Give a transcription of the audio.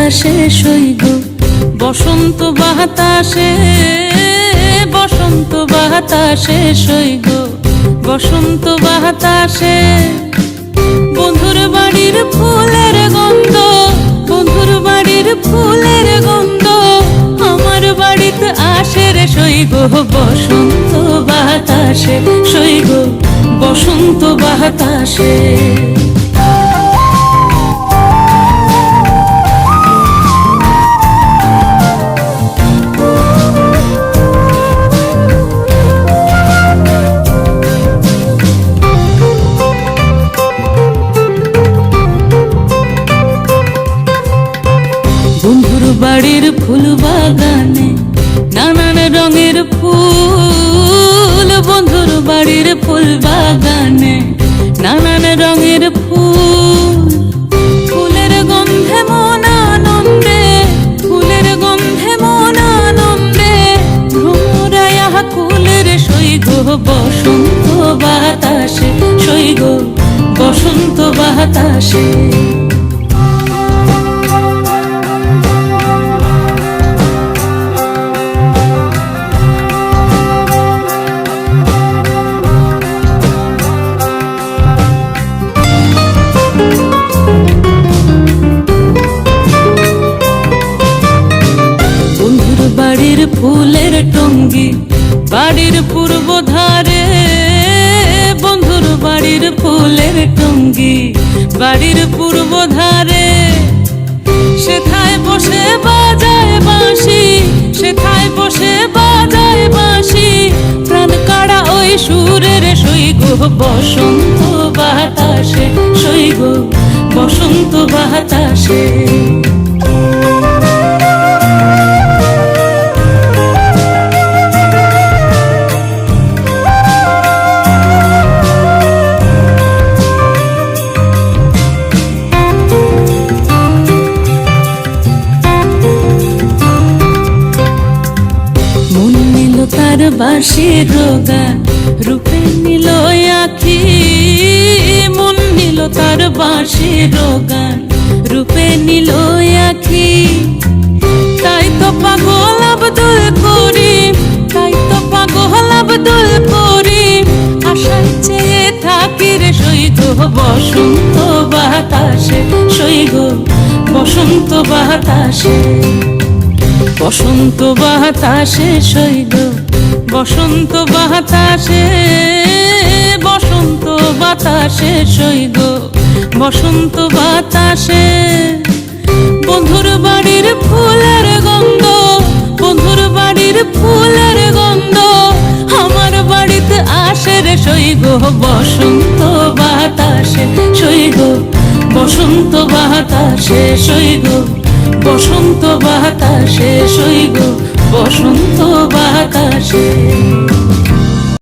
বাতাসে সইগ বসন্ত বাতাসে, বসন্ত বাতাসে সইগ বসন্ত বাতাসে। বন্ধুর বাড়ির ফুলের গন্ধ, বন্ধুর বাড়ির ফুলের গন্ধ আমার বাড়িতে আসে রে সইগ বসন্ত বাতাসে, সইগ বসন্ত বাতাসে। বন্ধুর বাড়ির ফুল বাগানে নানান রঙের ফুল, বন্ধুর বাড়ির ফুল বাগানে নানান রঙের ফুল। ফুলের গন্ধে মন আনন্দে, ফুলের গন্ধে মন আনন্দে ভ্রমরায়া কুলের সইগ বসন্ত বাতাসে, সইগ বসন্ত বাতাসে। বাড়ির ফুলের টঙ্গি বাড়ির পূর্ব ধারে, বন্ধুর বাড়ির ফুলের টঙ্গি বাড়ির পূর্ব ধারে। সেথায় বসে বাজায় বাঁশি, সেথায় বসে বাজায় বাঁশি প্রাণ কাড়া ওই সুরের সইগ বসন্ত বাতাসে, সইগ বসন্ত বাতাসে। তার বাঁশির গান রূপে নিল আখি, মন নিল তার বাঁশির গান রূপে নিল আখি। তাই তো পাগল আব্দুল করিম, তাই তো পাগল আব্দুল করিম আশায় চেয়ে থাকি রে সইগ বসন্ত বাতাসে, সইগ বসন্ত বাতাসে। বসন্ত বাতাসে সইগ বসন্ত বাতাসে, বসন্ত বাতাসে সইগ বসন্ত বাতাসে। বন্ধুর বাড়ির ফুলের গন্ধ, বন্ধুর বাড়ির ফুলের গন্ধ আমার বাড়িতে আসে রে সইগ বসন্ত বাতাসে, সইগ বসন্ত বাতাসে, সইগ বসন্ত বাতাসে, সইগ বসন্ত বাতাসে।